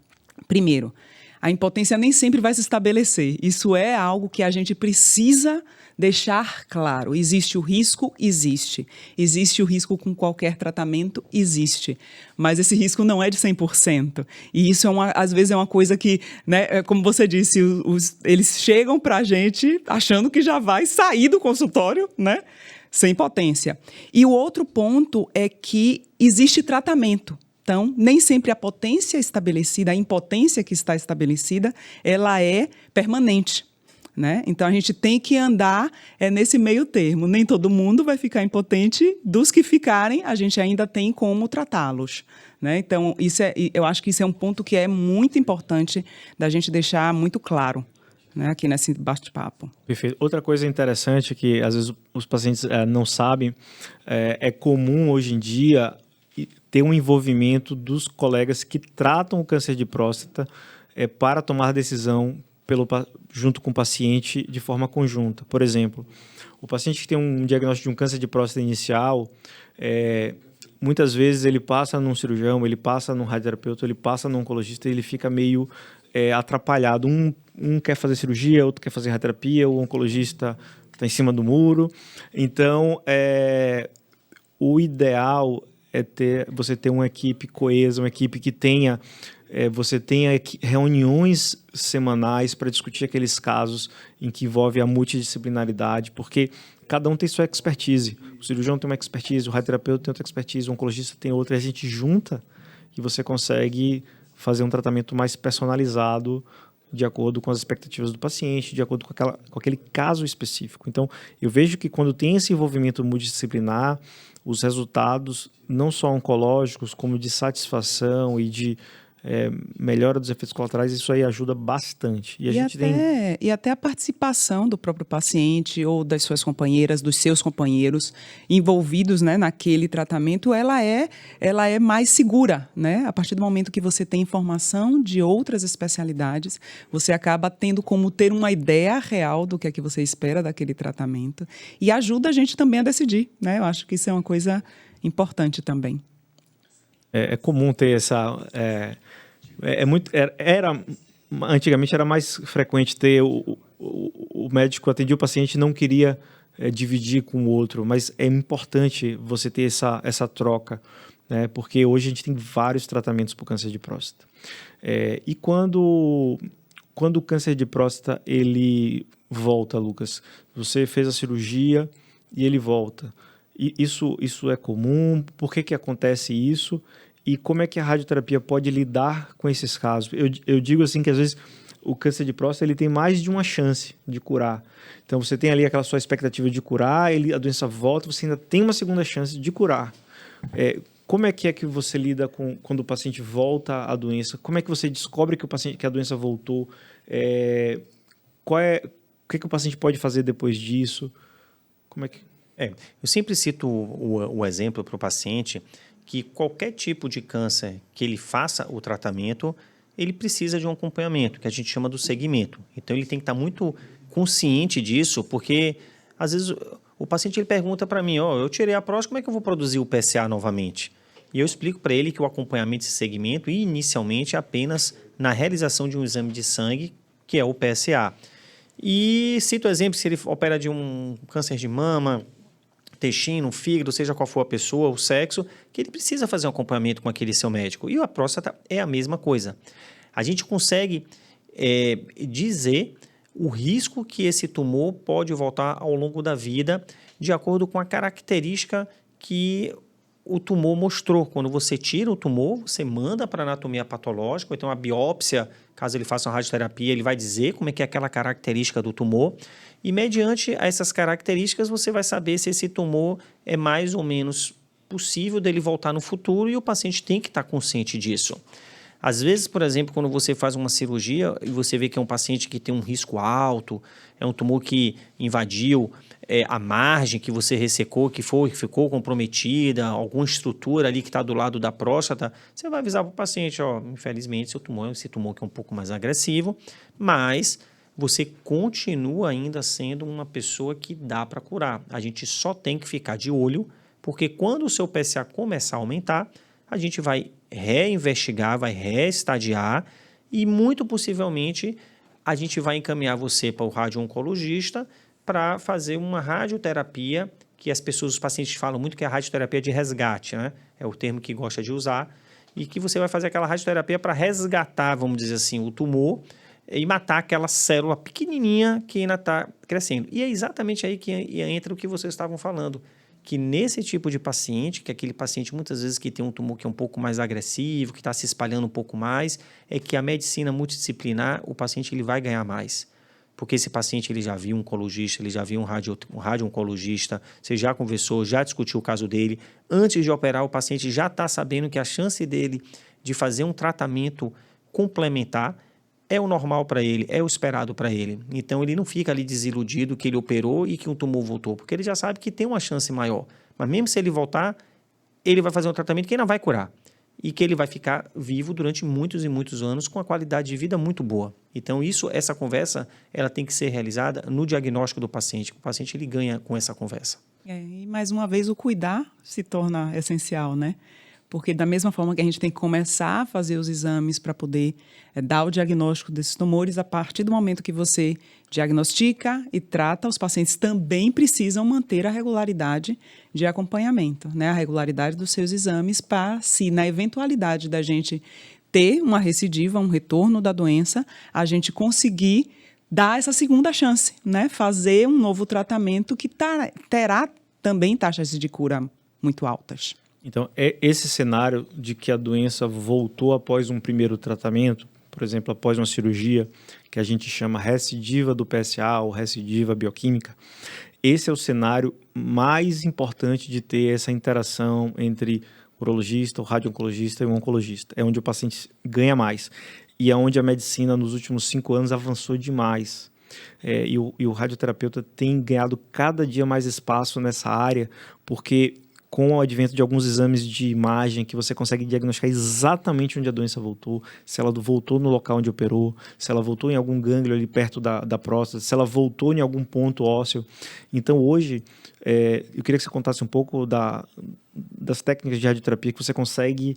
primeiro, a impotência nem sempre vai se estabelecer. Isso é algo que a gente precisa deixar claro. Existe o risco? Existe. Existe o risco com qualquer tratamento? Existe. Mas esse risco não é de 100%. E isso, às vezes, é uma coisa que, né, como você disse, eles chegam para a gente achando que já vai sair do consultório, né, sem impotência. E o outro ponto é que existe tratamento. Então, nem sempre a potência estabelecida, a impotência que está estabelecida, ela é permanente, né? Então, a gente tem que andar nesse meio termo. Nem todo mundo vai ficar impotente. Dos que ficarem, a gente ainda tem como tratá-los, né? Então, eu acho que isso é um ponto que é muito importante da gente deixar muito claro, né, aqui nesse bate-papo. Perfeito. Outra coisa interessante que, às vezes, os pacientes não sabem, é comum hoje em dia ter um envolvimento dos colegas que tratam o câncer de próstata para tomar decisão junto com o paciente de forma conjunta. Por exemplo, o paciente que tem um diagnóstico de um câncer de próstata inicial, muitas vezes ele passa num cirurgião, ele passa num radioterapeuta, ele passa num oncologista e ele fica meio atrapalhado. Um quer fazer cirurgia, outro quer fazer radioterapia, o oncologista está em cima do muro. Então, o ideal você ter uma equipe coesa, uma equipe que você tenha reuniões semanais para discutir aqueles casos em que envolve a multidisciplinaridade, porque cada um tem sua expertise. O cirurgião tem uma expertise, o radioterapeuta tem outra expertise, o oncologista tem outra, e a gente junta e você consegue fazer um tratamento mais personalizado de acordo com as expectativas do paciente, de acordo com aquele caso específico. Então, eu vejo que quando tem esse envolvimento multidisciplinar, os resultados, não só oncológicos, como de satisfação e de melhora dos efeitos colaterais, isso aí ajuda bastante. E até a participação do próprio paciente ou das suas companheiras, dos seus companheiros envolvidos, né, naquele tratamento, ela é mais segura, né? A partir do momento que você tem informação de outras especialidades, você acaba tendo como ter uma ideia real do que é que você espera daquele tratamento e ajuda a gente também a decidir, né? Eu acho que isso é uma coisa importante também. É comum ter essa... Antigamente era mais frequente ter o médico atendia o paciente e não queria dividir com o outro, mas é importante você ter essa troca, né? Porque hoje a gente tem vários tratamentos para o câncer de próstata. E quando o câncer de próstata ele volta, Lucas, você fez a cirurgia e ele volta. Isso é comum? Por que acontece isso? E como é que a radioterapia pode lidar com esses casos? Eu digo assim que às vezes o câncer de próstata ele tem mais de uma chance de curar. Então você tem ali aquela sua expectativa de curar, a doença volta, você ainda tem uma segunda chance de curar. como é que você lida com quando o paciente volta à doença? Como é que você descobre que a doença voltou? O que o paciente pode fazer depois disso? Como é que... Eu sempre cito o exemplo para o paciente que qualquer tipo de câncer que ele faça o tratamento, ele precisa de um acompanhamento, que a gente chama do segmento. Então, ele tem que estar muito consciente disso, porque, às vezes, o paciente ele pergunta para mim, eu tirei a próstata, como é que eu vou produzir o PSA novamente? E eu explico para ele que o acompanhamento desse segmento, inicialmente, é apenas na realização de um exame de sangue, que é o PSA. E cito o exemplo, se ele opera de um câncer de mama, intestino, fígado, seja qual for a pessoa, o sexo, que ele precisa fazer um acompanhamento com aquele seu médico. E a próstata é a mesma coisa. A gente consegue dizer o risco que esse tumor pode voltar ao longo da vida, de acordo com a característica que o tumor mostrou. Quando você tira o tumor, você manda para a anatomia patológica, ou então a biópsia, caso ele faça uma radioterapia, ele vai dizer como é que é aquela característica do tumor. E mediante essas características, você vai saber se esse tumor é mais ou menos possível dele voltar no futuro, e o paciente tem que estar consciente disso. Às vezes, por exemplo, quando você faz uma cirurgia e você vê que é um paciente que tem um risco alto, é um tumor que invadiu a margem que você ressecou, que ficou comprometida, alguma estrutura ali que está do lado da próstata, você vai avisar para o paciente, infelizmente, esse tumor que é um pouco mais agressivo, mas você continua ainda sendo uma pessoa que dá para curar. A gente só tem que ficar de olho, porque quando o seu PSA começar a aumentar, a gente vai reinvestigar, vai reestadiar e, muito possivelmente, a gente vai encaminhar você para o radio-oncologista para fazer uma radioterapia, que os pacientes falam muito que é a radioterapia de resgate, né? É o termo que gosta de usar, e que você vai fazer aquela radioterapia para resgatar, vamos dizer assim, o tumor e matar aquela célula pequenininha que ainda está crescendo. E é exatamente aí que entra o que vocês estavam falando, que nesse tipo de paciente, que é aquele paciente muitas vezes que tem um tumor que é um pouco mais agressivo, que está se espalhando um pouco mais, é que a medicina multidisciplinar, o paciente ele vai ganhar mais. Porque esse paciente ele já viu um oncologista, ele já viu um radio-oncologista, você já conversou, já discutiu o caso dele. Antes de operar, o paciente já está sabendo que a chance dele de fazer um tratamento complementar é o normal para ele, é o esperado para ele. Então, ele não fica ali desiludido que ele operou e que um tumor voltou, porque ele já sabe que tem uma chance maior. Mas mesmo se ele voltar, ele vai fazer um tratamento que não vai curar e que ele vai ficar vivo durante muitos e muitos anos com uma qualidade de vida muito boa. Então, essa conversa, ela tem que ser realizada no diagnóstico do paciente. O paciente, ele ganha com essa conversa. E, mais uma vez, o cuidar se torna essencial, né? Porque da mesma forma que a gente tem que começar a fazer os exames para poder dar o diagnóstico desses tumores, a partir do momento que você diagnostica e trata, os pacientes também precisam manter a regularidade de acompanhamento, né? A regularidade dos seus exames para, se na eventualidade da gente ter uma recidiva, um retorno da doença, a gente conseguir dar essa segunda chance, né? Fazer um novo tratamento que terá também taxas de cura muito altas. Então, é esse cenário de que a doença voltou após um primeiro tratamento, por exemplo, após uma cirurgia, que a gente chama recidiva do PSA ou recidiva bioquímica, esse é o cenário mais importante de ter essa interação entre o urologista, o radio-oncologista e o oncologista. É onde o paciente ganha mais. E é onde a medicina, nos últimos 5 anos, avançou demais. E o radioterapeuta tem ganhado cada dia mais espaço nessa área, porque com o advento de alguns exames de imagem que você consegue diagnosticar exatamente onde a doença voltou, se ela voltou no local onde operou, se ela voltou em algum gânglio ali perto da próstata, se ela voltou em algum ponto ósseo. Então, hoje, eu queria que você contasse um pouco das técnicas de radioterapia que você consegue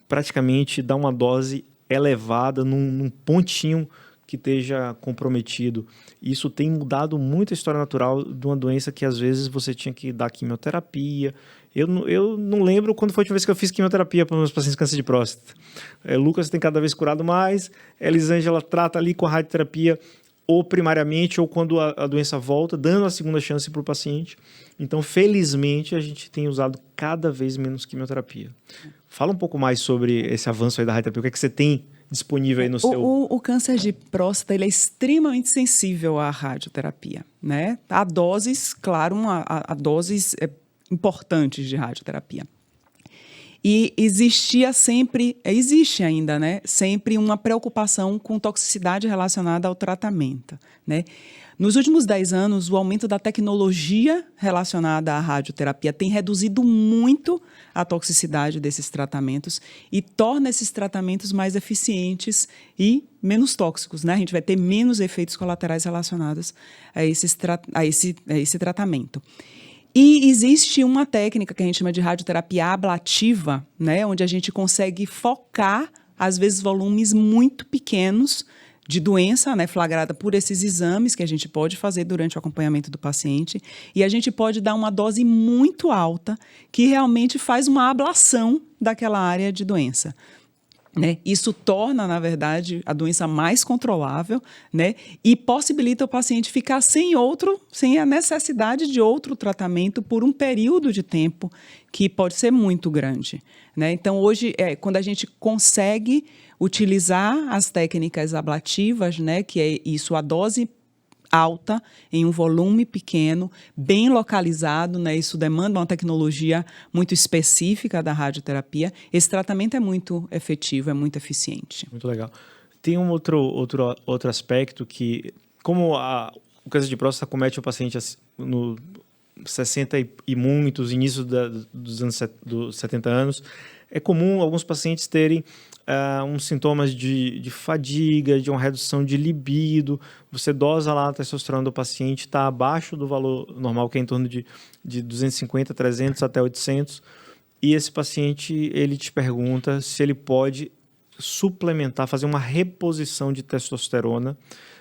praticamente dar uma dose elevada num pontinho que esteja comprometido. Isso tem mudado muito a história natural de uma doença que às vezes você tinha que dar quimioterapia. Eu não lembro quando foi a última vez que eu fiz quimioterapia para os meus pacientes com câncer de próstata. Lucas tem cada vez curado mais, Elisângela trata ali com a radioterapia ou primariamente ou quando a doença volta, dando a segunda chance para o paciente. Então, felizmente, a gente tem usado cada vez menos quimioterapia. Fala um pouco mais sobre esse avanço aí da radioterapia. O que é que você tem disponível aí no seu... O câncer de próstata ele é extremamente sensível à radioterapia, né? Há doses, claro, há doses importantes de radioterapia. E existia sempre, existe ainda, né, sempre uma preocupação com toxicidade relacionada ao tratamento, né? Nos últimos 10 anos, o aumento da tecnologia relacionada à radioterapia tem reduzido muito a toxicidade desses tratamentos e torna esses tratamentos mais eficientes e menos tóxicos, né? A gente vai ter menos efeitos colaterais relacionados a esse tratamento. E existe uma técnica que a gente chama de radioterapia ablativa, né, onde a gente consegue focar, às vezes, volumes muito pequenos de doença, né, flagrada por esses exames que a gente pode fazer durante o acompanhamento do paciente, e a gente pode dar uma dose muito alta que realmente faz uma ablação daquela área de doença. Né? Isso torna, na verdade, a doença mais controlável, né? E possibilita o paciente ficar sem a necessidade de outro tratamento por um período de tempo que pode ser muito grande. Né? Então, hoje, quando a gente consegue utilizar as técnicas ablativas, né? Que é isso, a dose alta, em um volume pequeno, bem localizado, né? Isso demanda uma tecnologia muito específica da radioterapia. Esse tratamento é muito efetivo, é muito eficiente. Muito legal. Tem um outro aspecto que, como o câncer de próstata comete o paciente no 60 e muitos, início dos anos dos 70 anos, é comum alguns pacientes terem uns sintomas de fadiga, de uma redução de libido. Você dosa lá a testosterona do paciente, está abaixo do valor normal, que é em torno de 250, 300 até 800. E esse paciente, ele te pergunta se ele pode suplementar, fazer uma reposição de testosterona,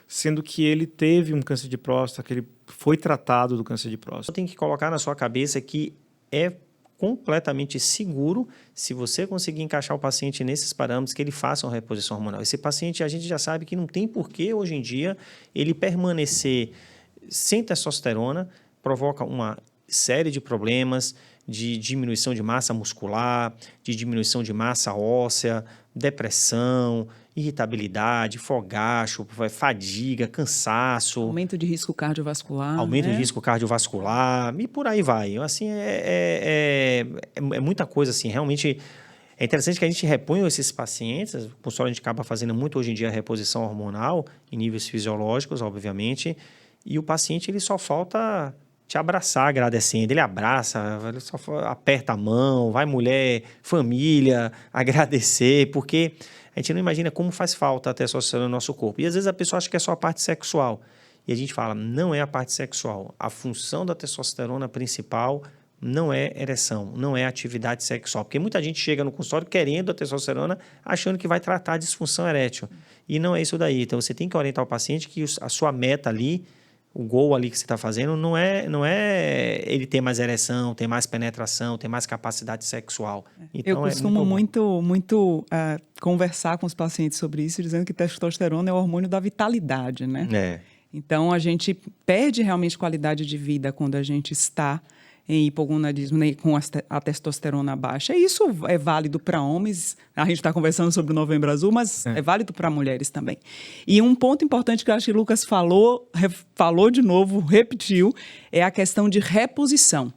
sendo que ele teve um câncer de próstata, que ele foi tratado do câncer de próstata. Tem que colocar na sua cabeça que é completamente seguro, se você conseguir encaixar o paciente nesses parâmetros, que ele faça uma reposição hormonal. Esse paciente, a gente já sabe que não tem porquê, hoje em dia, ele permanecer sem testosterona, provoca uma série de problemas de diminuição de massa muscular, de diminuição de massa óssea, depressão, irritabilidade, fogacho, fadiga, cansaço. Aumento de risco cardiovascular. Aumento né? de risco cardiovascular e por aí vai. Assim, é muita coisa assim. Realmente é interessante que a gente reponha esses pacientes. O consultório a gente acaba fazendo muito hoje em dia a reposição hormonal em níveis fisiológicos, obviamente. E o paciente ele só falta te abraçar agradecendo. Ele abraça, ele só aperta a mão, vai mulher, família, agradecer, porque a gente não imagina como faz falta a testosterona no nosso corpo. E às vezes a pessoa acha que é só a parte sexual. E a gente fala, não é a parte sexual. A função da testosterona principal não é ereção, não é atividade sexual. Porque muita gente chega no consultório querendo a testosterona, achando que vai tratar a disfunção erétil. E não é isso daí. Então, você tem que orientar o paciente que a sua meta ali, o goal ali que você está fazendo, não é ele ter mais ereção, ter mais penetração, ter mais capacidade sexual. Então, eu costumo muito conversar com os pacientes sobre isso, dizendo que testosterona é o hormônio da vitalidade, né? Então, a gente perde realmente qualidade de vida quando a gente está em hipogonadismo, né, com a testosterona baixa. E isso é válido para homens. A gente está conversando sobre o Novembro Azul, mas é válido para mulheres também. E um ponto importante que eu acho que o Lucas falou de novo, repetiu, é a questão de reposição.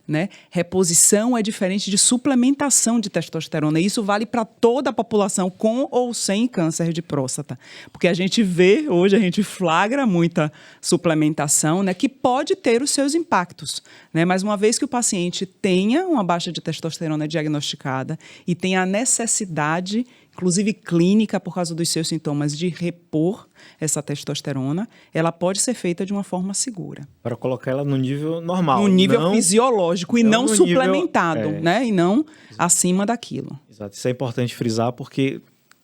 Né? Reposição é diferente de suplementação de testosterona. E isso vale para toda a população com ou sem câncer de próstata. Porque a gente vê, hoje a gente flagra muita suplementação, né, que pode ter os seus impactos. Né? Mas uma vez que o paciente tenha uma baixa de testosterona diagnosticada e tenha a necessidade, inclusive clínica, por causa dos seus sintomas, de repor essa testosterona, ela pode ser feita de uma forma segura. Para colocar ela no nível normal. No nível fisiológico e não suplementado, nível, né? E não acima daquilo. Exato. Isso é importante frisar porque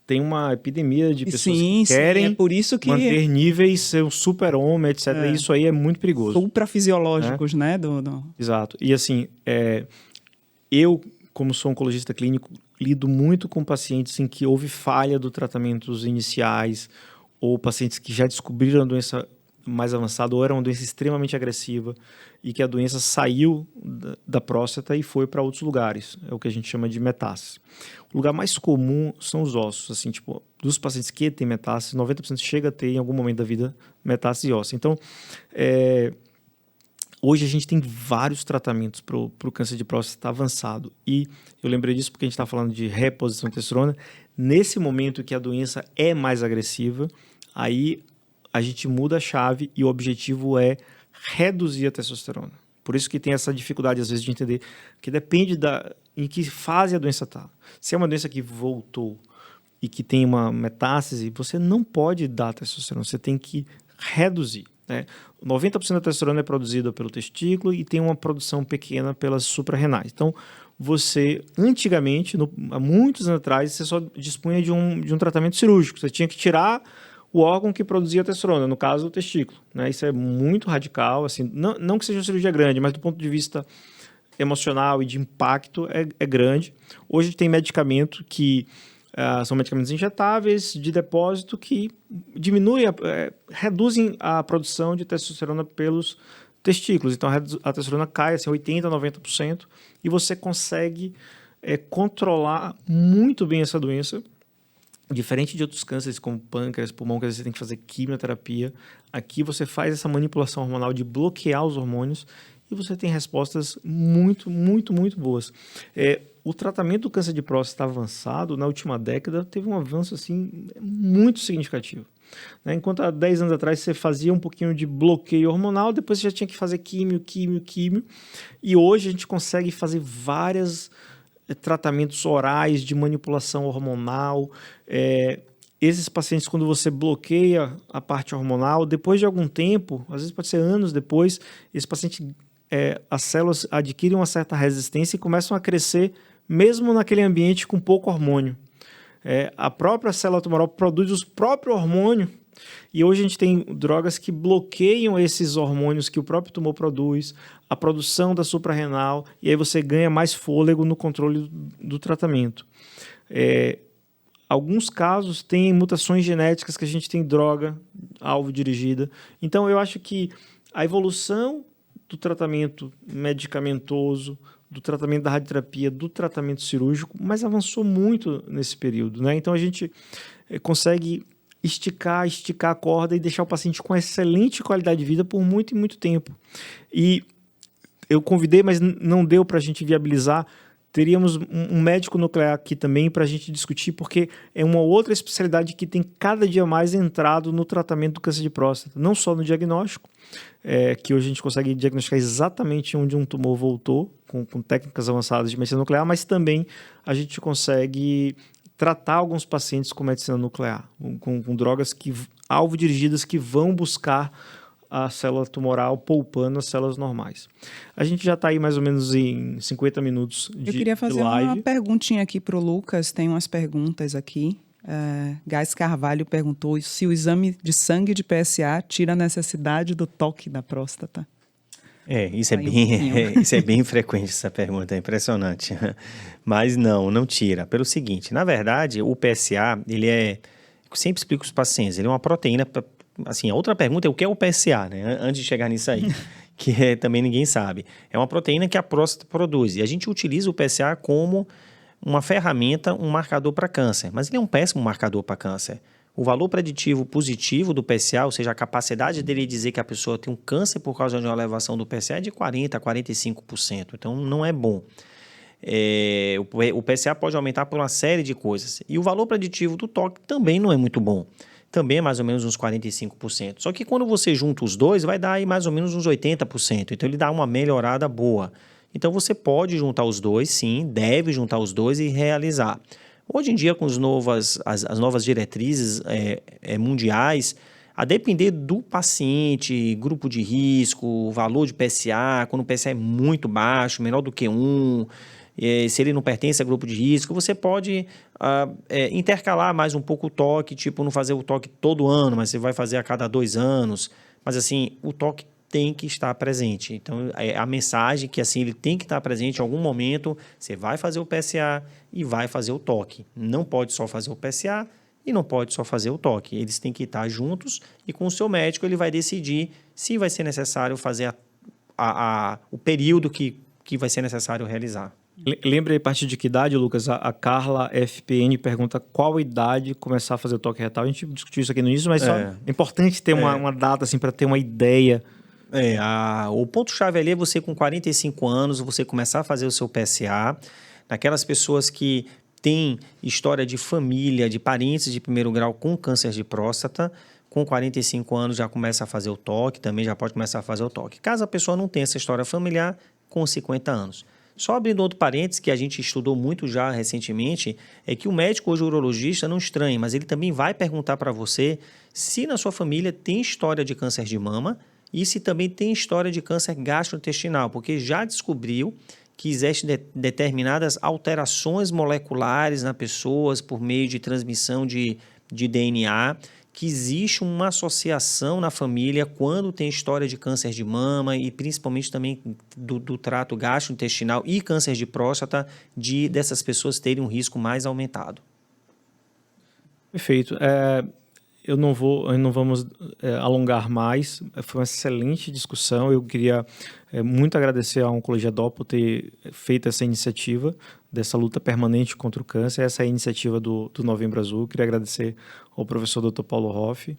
tem uma epidemia de pessoas que querem é por isso que manter níveis, ser um super-homem, etc. Isso aí é muito perigoso. Suprafisiológicos, né? Exato. E assim, eu, como sou oncologista clínico, lido muito com pacientes em que houve falha do tratamentos iniciais ou pacientes que já descobriram a doença mais avançada ou era uma doença extremamente agressiva e que a doença saiu da próstata e foi para outros lugares. É o que a gente chama de metástase. O lugar mais comum são os ossos. Assim, tipo, dos pacientes que têm metástase, 90% chega a ter em algum momento da vida metástase óssea. Então, Hoje a gente tem vários tratamentos para o câncer de próstata avançado. E eu lembrei disso porque a gente está falando de reposição de testosterona. Nesse momento que a doença é mais agressiva, aí a gente muda a chave e o objetivo é reduzir a testosterona. Por isso que tem essa dificuldade, às vezes, de entender que depende em que fase a doença está. Se é uma doença que voltou e que tem uma metástase, você não pode dar testosterona, você tem que reduzir. 90% da testosterona é produzida pelo testículo e tem uma produção pequena pelas suprarrenais. Então, você, antigamente, há muitos anos atrás, você só dispunha de um tratamento cirúrgico. Você tinha que tirar o órgão que produzia a testosterona, no caso, o testículo. Isso é muito radical. Assim, não que seja uma cirurgia grande, mas do ponto de vista emocional e de impacto é grande. Hoje tem medicamento que são medicamentos injetáveis de depósito que reduzem a produção de testosterona pelos testículos. Então, a testosterona cai assim, 80%, 90% e você consegue controlar muito bem essa doença. Diferente de outros cânceres como pâncreas, pulmão, que você tem que fazer quimioterapia, aqui você faz essa manipulação hormonal de bloquear os hormônios e você tem respostas muito, muito, muito boas. O tratamento do câncer de próstata avançado, na última década, teve um avanço assim, muito significativo. Enquanto há 10 anos atrás você fazia um pouquinho de bloqueio hormonal, depois você já tinha que fazer químio. E hoje a gente consegue fazer vários tratamentos orais de manipulação hormonal. Esses pacientes, quando você bloqueia a parte hormonal, depois de algum tempo, às vezes pode ser anos depois, esse paciente, as células adquirem uma certa resistência e começam a crescer mesmo naquele ambiente com pouco hormônio. A própria célula tumoral produz o próprio hormônio e hoje a gente tem drogas que bloqueiam esses hormônios que o próprio tumor produz, a produção da suprarrenal, e aí você ganha mais fôlego no controle do tratamento. Alguns casos têm mutações genéticas que a gente tem droga alvo dirigida. Então eu acho que a evolução do tratamento medicamentoso, do tratamento da radioterapia, do tratamento cirúrgico, mas avançou muito nesse período, Então a gente consegue esticar a corda e deixar o paciente com excelente qualidade de vida por muito e muito tempo. E eu convidei, mas não deu para a gente viabilizar. Teríamos um médico nuclear aqui também para a gente discutir, porque é uma outra especialidade que tem cada dia mais entrado no tratamento do câncer de próstata. Não só no diagnóstico, que hoje a gente consegue diagnosticar exatamente onde um tumor voltou, com técnicas avançadas de medicina nuclear, mas também a gente consegue tratar alguns pacientes com medicina nuclear, com drogas alvo dirigidas que vão buscar a célula tumoral poupando as células normais. A gente já está aí mais ou menos em 50 minutos de live. Eu queria fazer uma perguntinha aqui para o Lucas, tem umas perguntas aqui. Gás Carvalho perguntou se o exame de sangue de PSA tira a necessidade do toque da próstata. Isso é bem frequente, essa pergunta, é impressionante. Mas não tira. Pelo seguinte, na verdade, o PSA, eu sempre explico para os pacientes, ele é uma proteína. Assim, a outra pergunta é o que é o PSA, Antes de chegar nisso aí, que também ninguém sabe. É uma proteína que a próstata produz. E a gente utiliza o PSA como uma ferramenta, um marcador para câncer. Mas ele é um péssimo marcador para câncer. O valor preditivo positivo do PSA, ou seja, a capacidade dele dizer que a pessoa tem um câncer por causa de uma elevação do PSA é de 40% a 45%. Então, não é bom. O PSA pode aumentar por uma série de coisas. E o valor preditivo do toque também não é muito bom. Também é mais ou menos uns 45%. Só que quando você junta os dois, vai dar aí mais ou menos uns 80%. Então, ele dá uma melhorada boa. Então, você pode juntar os dois, sim, deve juntar os dois e realizar. Hoje em dia, com as novas diretrizes mundiais, a depender do paciente, grupo de risco, valor de PSA, quando o PSA é muito baixo, menor do que 1, se ele não pertence a grupo de risco, você pode intercalar mais um pouco o toque, tipo não fazer o toque todo ano, mas você vai fazer a cada 2 anos. Mas assim, o toque tem que estar presente. Então, a mensagem que assim, ele tem que estar presente em algum momento, você vai fazer o PSA e vai fazer o toque. Não pode só fazer o PSA e não pode só fazer o toque. Eles têm que estar juntos e com o seu médico ele vai decidir se vai ser necessário fazer o período que vai ser necessário realizar. Lembra aí a partir de que idade, Lucas? A Carla FPN pergunta qual idade começar a fazer o toque retal. A gente discutiu isso aqui no início, mas só é importante ter uma data assim, para ter uma ideia. O ponto-chave ali é você com 45 anos, você começar a fazer o seu PSA, naquelas pessoas que têm história de família, de parentes de primeiro grau com câncer de próstata, com 45 anos já começa a fazer o toque, também já pode começar a fazer o toque. Caso a pessoa não tenha essa história familiar, com 50 anos. Só abrindo outro parênteses, que a gente estudou muito já recentemente, é que o médico hoje, o urologista, não estranha, mas ele também vai perguntar para você se na sua família tem história de câncer de mama e se também tem história de câncer gastrointestinal, porque já descobriu que existem determinadas alterações moleculares na pessoa por meio de transmissão de DNA, que existe uma associação na família quando tem história de câncer de mama e principalmente também do trato gastrointestinal e câncer de próstata, dessas pessoas terem um risco mais aumentado. Perfeito. Não vamos alongar mais. Foi uma excelente discussão. Eu queria muito agradecer à Oncologia DOP por ter feito essa iniciativa dessa luta permanente contra o câncer. Essa é a iniciativa do Novembro Azul. Queria agradecer ao professor Dr. Paulo Hoff.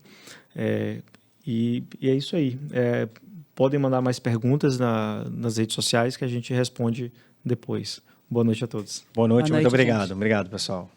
E é isso aí. Podem mandar mais perguntas nas redes sociais que a gente responde depois. Boa noite a todos. Boa noite, muito gente. obrigado. Obrigado, pessoal.